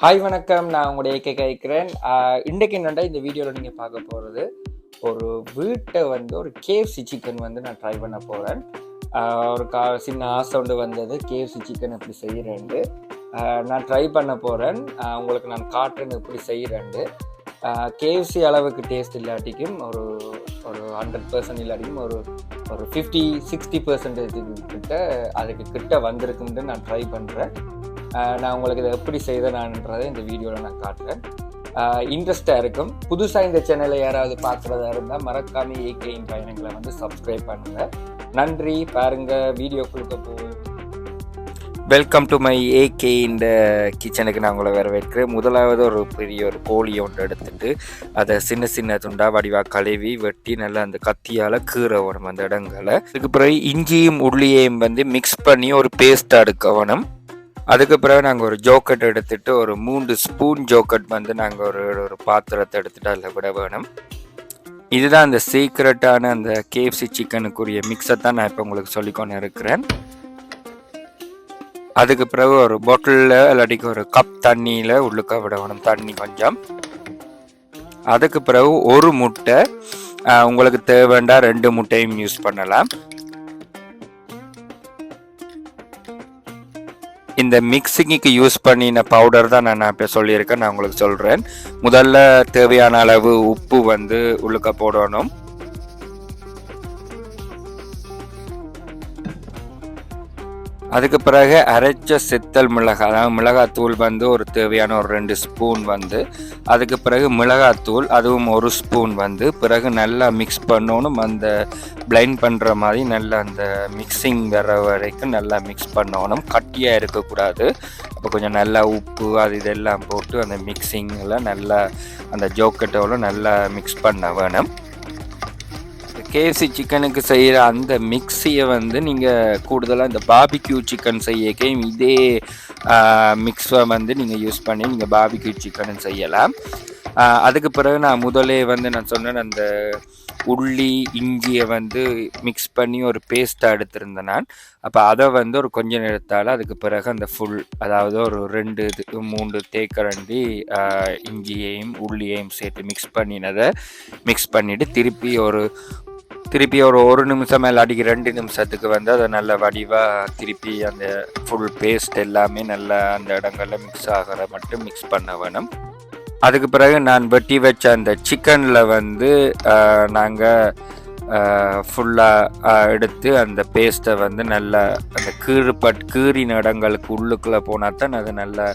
Hi வணக்கம், நான் உங்களுடைய ஏகே கேட்குறேன். இன்றைக்கு என்னென்னா இந்த வீடியோவில் நீங்கள் பார்க்க போகிறது ஒரு வீட்டை ஒரு கேஎஃப்சி சிக்கன் நான் ட்ரை பண்ண போகிறேன். ஒரு சின்ன ஆசை வந்தது கேஎஃப்சி சிக்கன் எப்படி செய்கிறேன்ட்டு நான் ட்ரை பண்ண போகிறேன். உங்களுக்கு நான் காட்டுறேன் எப்படி செய்கிறேன்ட்டு. கேஎஃப்சி அளவுக்கு டேஸ்ட் இல்லாட்டிக்கும் ஒரு 100% இல்லாட்டிக்கும் ஒரு 50-60% கிட்ட அதுக்கு கிட்ட வந்திருக்குன்னு நான் ட்ரை பண்ணுறேன். நான் உங்களுக்கு இதை எப்படி செய்தேன்றதை இந்த வீடியோவில் நான் காட்டுறேன். இன்ட்ரெஸ்டாக இருக்கும். புதுசாக இந்த சேனலை யாராவது பார்க்குறதா இருந்தால் மறக்காமல் ஏகேயின் பயணங்களை சப்ஸ்கிரைப் பண்ணுங்கள். நன்றி. பாருங்கள், வீடியோக்குள்ள போவோம். Welcome to my AK. இந்த கிச்சனுக்கு நான் உங்களை வரவேற்கிறேன். முதலாவது ஒரு பெரிய கோழியை எடுத்துட்டு அதை சின்ன சின்ன துண்டா வடிவாக கழுவி வெட்டி நல்லா அந்த கத்தியால் கீரை வேணும் அந்த இடங்களை. அதுக்கு பிறகு இஞ்சியும் உள்ளியையும் மிக்ஸ் பண்ணி ஒரு பேஸ்ட் எடுக்கணும். அதுக்கு பிறகு நாங்கள் ஒரு ஜோக்கட் எடுத்துகிட்டு ஒரு 3 ஸ்பூன் ஜோக்கட் நாங்கள் ஒரு பாத்திரத்தை எடுத்துகிட்டு அதில் விட வேணும். இதுதான் அந்த சீக்ரெட்டான அந்த கேஎஃப்சி சிக்கனுக்குரிய மிக்ஸை தான் நான் இப்போ உங்களுக்கு சொல்லிக்கொண்டு இருக்கிறேன். அதுக்கு பிறகு ஒரு பாட்டிலில் இல்லாட்டிக்கு ஒரு கப் தண்ணியில் உள்ளுக்க விட வேணும், தண்ணி கொஞ்சம். அதுக்கு பிறகு ஒரு முட்டை, உங்களுக்கு தேவைண்டா 2 முட்டையும் யூஸ் பண்ணலாம். இந்த மிக்சிங்க்கு யூஸ் பண்ணின பவுடர் தான் நான் இப்போ சொல்லியிருக்கேன். நான் உங்களுக்கு சொல்கிறேன். முதல்ல தேவையான அளவு உப்பு உள்ளுக்க போடணும். அதுக்கு பிறகு அரைச்ச சித்தல் மிளகாய், அதாவது மிளகாத்தூள் ஒரு தேவையான ஒரு 2 ஸ்பூன் அதுக்கு பிறகு மிளகாத்தூள் அதுவும் 1 ஸ்பூன் பிறகு நல்லா மிக்ஸ் பண்ணணும். அந்த பிளைண்ட் பண்ணுற மாதிரி நல்லா அந்த மிக்சிங் வர வரைக்கும் நல்லா மிக்ஸ் பண்ணணும். கட்டியாக இருக்கக்கூடாது. அப்போ கொஞ்சம் நல்லா உப்பு அது இதெல்லாம் போட்டு அந்த மிக்சிங்கில் நல்லா அந்த ஜோக்கட்டோட நல்லா மிக்ஸ் பண்ண வேணும். கேஎஃப்சி சிக்கனுக்கு செய்கிற அந்த மிக்ஸியை நீங்கள் கூடுதலாக இந்த பார்பிக்யூ சிக்கன் செய்யக்கையும் இதே மிக்ஸை நீங்கள் யூஸ் பண்ணி நீங்கள் பார்பிக்யூ சிக்கன் செய்யலாம். அதுக்கு பிறகு நான் முதலே நான் சொன்னேன், அந்த உள்ளி இஞ்சியை மிக்ஸ் பண்ணி ஒரு பேஸ்ட்டாக எடுத்திருந்தேன் நான். அப்போ அதை ஒரு கொஞ்சம் நேரத்தால் அதுக்கு பிறகு அந்த ஃபுல், அதாவது ஒரு 2-3 தேக்கரண்டி இஞ்சியையும் உள்ளியையும் சேர்த்து மிக்ஸ் பண்ணினதை மிக்ஸ் பண்ணிவிட்டு திருப்பி ஒரு 1 நிமிஷம் இல்லாட்டிக்கு 2 நிமிஷத்துக்கு அதை நல்ல வடிவாக திருப்பி அந்த ஃபுல் பேஸ்ட் எல்லாமே நல்லா அந்த இடங்களில் மிக்ஸ் ஆகிற மட்டும் மிக்ஸ் பண்ண வேணும். அதுக்கு பிறகு நான் வெட்டி வச்ச அந்த சிக்கனில் நாங்கள் ஃபுல்லாக எடுத்து அந்த பேஸ்ட்டை நல்லா அந்த கீறின இடங்களுக்கு உள்ளுக்குள்ளே போனால் தான் அது நல்லா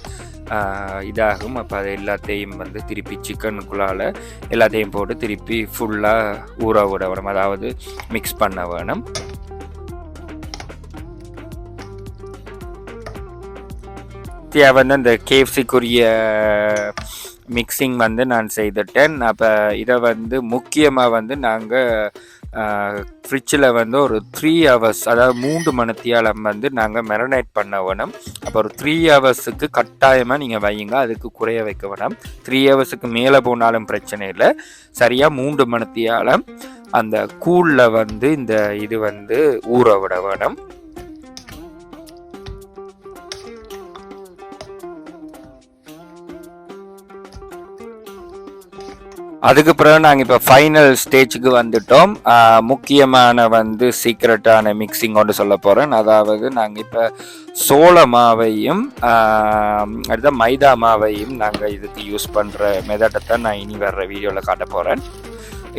இதாகும். அப்போ அது எல்லாத்தையும் திருப்பி சிக்கனுக்குள்ளால் எல்லாத்தையும் போட்டு திருப்பி ஃபுல்லாக ஊற விட வேணும், அதாவது மிக்ஸ் பண்ண வேணும். அந்த கேஎஃப்சிக்குரிய மிக்சிங் நான் செய்துட்டேன். அப்போ இதை முக்கியமாக நாங்கள் ஃப்ரிட்ஜில் ஒரு 3 ஹவர்ஸ், அதாவது 3 மணித்தியாலம் நாங்கள் மெரினேட் பண்ண வேணும். அப்போ ஒரு 3 ஹவர்ஸுக்கு கட்டாயமாக நீங்கள் வையுங்க, அதுக்கு குறைய வைக்க வேணும். 3 ஹவர்ஸுக்கு மேலே போனாலும் பிரச்சனை இல்லை. சரியாக 3 மணித்தியாலம் அந்த கூழில் இந்த இது ஊற விட வேணும். அதுக்கு பிறகு நாங்கள் இப்போ ஃபைனல் ஸ்டேஜுக்கு வந்துட்டோம். முக்கியமான சீக்ரெட்டான மிக்சிங் கொண்டு சொல்ல போகிறேன். அதாவது நாங்கள் இப்போ சோள மாவையும் அடுத்த மைதா மாவையும் நாங்கள் இதுக்கு யூஸ் பண்ணுற மெத்தடை தான் நான் இனி வர்ற வீடியோவில் காட்ட போகிறேன்.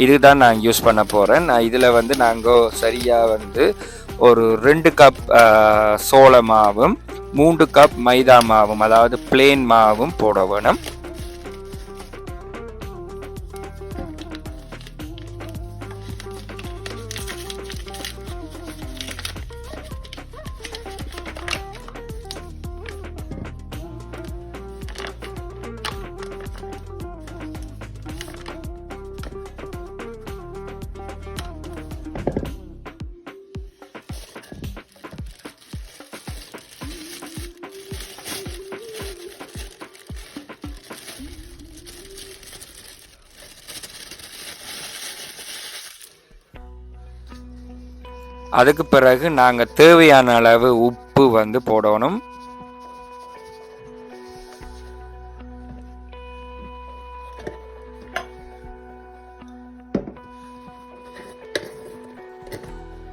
இதுதான் நான் யூஸ் பண்ண போகிறேன். இதில் நாங்கள் சரியாக ஒரு 2 கப் சோள மாவும் 3 கப் மைதா மாவும், அதாவது பிளேன் மாவும் போட வேணும். அதுக்கு பிறகு நாங்கள் தேவையான அளவு உப்பு போடணும்.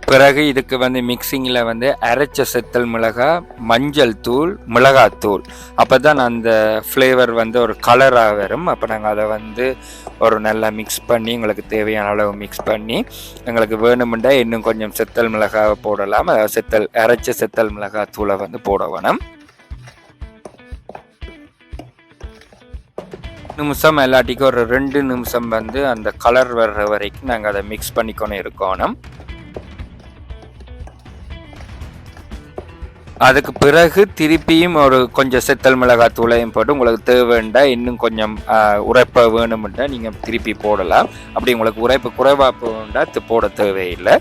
பிறகு இதுக்கு வந்து மிக்சிங்கில் வந்து அரைச்ச செத்தல் மிளகாய், மஞ்சள் தூள், மிளகாத்தூள், அப்போ தான் அந்த ஃப்ளேவர் வந்து ஒரு கலராக வரும். அப்போ நாங்கள் அதை வந்து ஒரு நல்லா மிக்ஸ் பண்ணி உங்களுக்கு தேவையான அளவு மிக்ஸ் பண்ணி எங்களுக்கு வேணுமெண்டா இன்னும் கொஞ்சம் செத்தல் மிளகாய் போடலாம். அதாவது அரைச்ச செத்தல் மிளகாய் தூளை வந்து போட வேணும். நிமிஷம் எல்லாட்டிக்கும் ஒரு 2 நிமிஷம் வந்து அந்த கலர் வர்ற வரைக்கும் நாங்கள் அதை மிக்ஸ் பண்ணிக்கொண்டு இருக்கணும். அதுக்கு பிறகு திருப்பியும் ஒரு கொஞ்சம் செத்தல் மிளகாய் தூளையும் போட்டு உங்களுக்கு தேவைண்டா இன்னும் கொஞ்சம் உரைப்பை வேணும்னா நீங்கள் திருப்பி போடலாம். அப்படி உங்களுக்கு உரைப்பு குறைவாக போண்டா போட தேவையில்லை.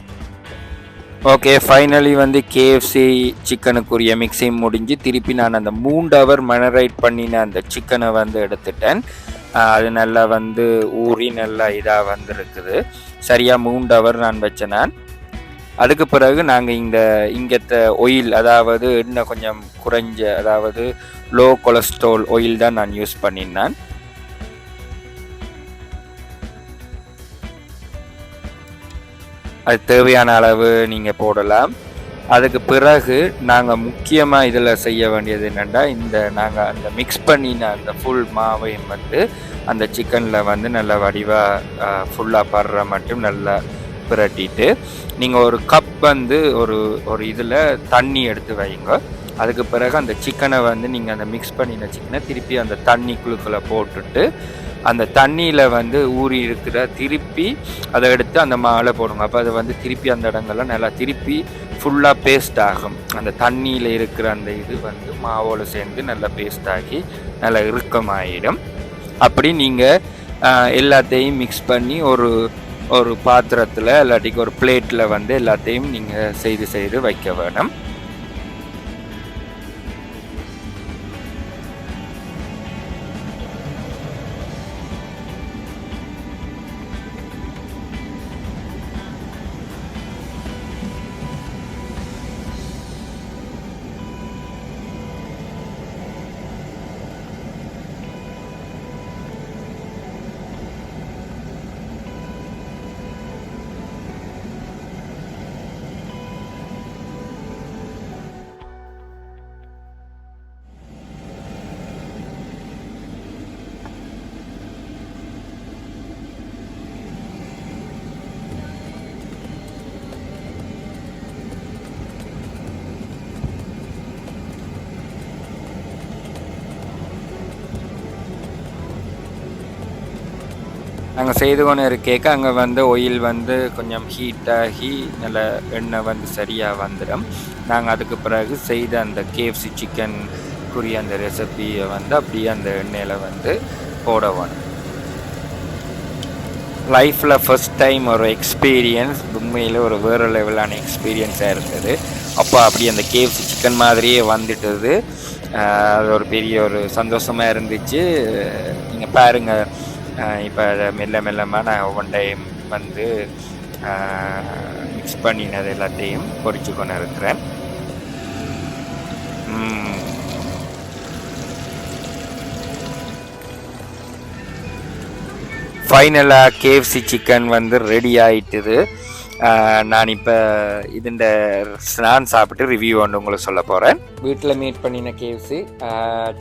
ஓகே, ஃபைனலி வந்து கேஎஃப்சி சிக்கனுக்குரிய மிக்சிங் முடிஞ்சு திருப்பி நான் அந்த 3 ஹவர் மேரினேட் பண்ணின அந்த சிக்கனை வந்து எடுத்துட்டேன். அது நல்லா வந்து ஊறி நல்லா இதாக வந்துருக்குது. சரியாக 3 ஹவர் நான் வச்சேன் நான். அதுக்கு பிறகு நாங்கள் இங்கத்த ஆயில், அதாவது இன்னும் கொஞ்சம் குறைஞ்ச, அதாவது லோ கொலஸ்ட்ரால் ஆயில் தான் நான் யூஸ் பண்ணினேன். அது தேவையான அளவு நீங்கள் போடலாம். அதுக்கு பிறகு நாங்கள் முக்கியமாக இதில் செய்ய வேண்டியது என்னென்னா, நாங்கள் அந்த மிக்ஸ் பண்ணின அந்த ஃபுல் மாவையும் வந்து அந்த சிக்கனில் வந்து நல்லா வடிவாக ஃபுல்லாக படுற மட்டும் நல்லா பிரட்டிட்டு நீங்கள் ஒரு கப் வந்து ஒரு இதில் தண்ணி எடுத்து வைங்க. அதுக்கு பிறகு அந்த சிக்கனை வந்து நீங்கள் அந்த மிக்ஸ் பண்ணின சிக்கனை திருப்பி அந்த தண்ணி குழுக்களை போட்டுட்டு அந்த தண்ணியில் வந்து ஊறி இருக்கிற திருப்பி அதை எடுத்து அந்த மாவில் போடுங்க. அப்போ அதை வந்து திருப்பி அந்த இடங்கள்லாம் நல்லா திருப்பி ஃபுல்லாக பேஸ்ட் ஆகும். அந்த தண்ணியில் இருக்கிற அந்த இது வந்து மாவோடு சேர்ந்து நல்லா பேஸ்ட் ஆகி நல்லா இறுக்கமாயிடும். அப்படி நீங்கள் எல்லாத்தையும் மிக்ஸ் பண்ணி ஒரு பாத்திரத்தில் இல்லாட்டிக்கு ஒரு பிளேட்டில் வந்து எல்லாத்தையும் நீங்கள் செய்து வைக்க வேணும். நாங்கள் செய்து கொண்டு இருக்கேக்க அங்கே வந்து ஆயில் வந்து கொஞ்சம் ஹீட்டாகி நல்ல எண்ணெய் வந்து சரியாக வந்துடும். நாங்கள் அதுக்கு பிறகு செய்த அந்த கேஎஃப்சி சிக்கனுக்குரிய அந்த ரெசிபியை வந்து அப்படியே அந்த எண்ணெயில் வந்து போடணும். லைஃப்பில் ஃபஸ்ட் டைம் ஒரு எக்ஸ்பீரியன்ஸ், உண்மையில் ஒரு வேறு லெவலான எக்ஸ்பீரியன்ஸாக இருந்தது. அப்போ அப்படி அந்த கேஎஃப்சி சிக்கன் மாதிரியே வந்துட்டது. அது ஒரு பெரிய ஒரு சந்தோஷமாக இருந்துச்சு. நீங்கள் பாருங்கள், இப்போ மெல்லமாக நான் ஒவ்வொரு டைம் வந்து மிக்ஸ் பண்ணினது எல்லாத்தையும் பொரிச்சு கொண்டு இருக்கிறேன். ஃபைனலாக கேஎஃப்சி சிக்கன் வந்து ரெடி ஆகிட்டுது. நான் இப்போ நான் சாப்பிட்டு ரிவ்யூ ஒன்று உங்களுக்கு சொல்ல போகிறேன். வீட்டில் மேட் பண்ணின கேஎஃப்சி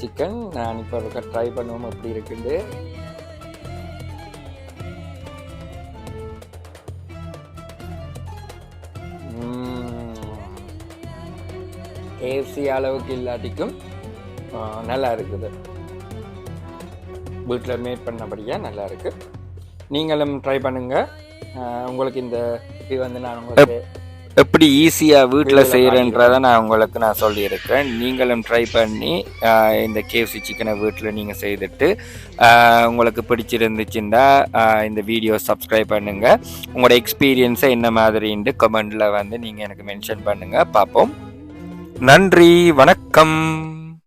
சிக்கன் நான் இப்போ ட்ரை பண்ணுவோம் எப்படி இருக்குது. கேஎஃப்சி அளவுக்கு இல்லாட்டிக்கும் நல்லா இருக்குது. வீட்டில் மேட் பண்ணபடியாக நல்லா இருக்குது. நீங்களும் ட்ரை பண்ணுங்கள். உங்களுக்கு இந்த இது வந்து நான் உங்களுக்கு எப்படி ஈஸியாக வீட்டில் செய்கிறேன்றதை நான் சொல்லியிருக்கேன். நீங்களும் ட்ரை பண்ணி இந்த கேஎஃப்சி சிக்கனை வீட்டில் நீங்கள் செய்துட்டு உங்களுக்கு பிடிச்சிருந்துச்சுன்னா இந்த வீடியோ சப்ஸ்கிரைப் பண்ணுங்கள். உங்களோட எக்ஸ்பீரியன்ஸை என்ன மாதிரின்ட்டு கமெண்டில் வந்து நீங்கள் எனக்கு மென்ஷன் பண்ணுங்கள். பார்ப்போம். நன்றி, வணக்கம்.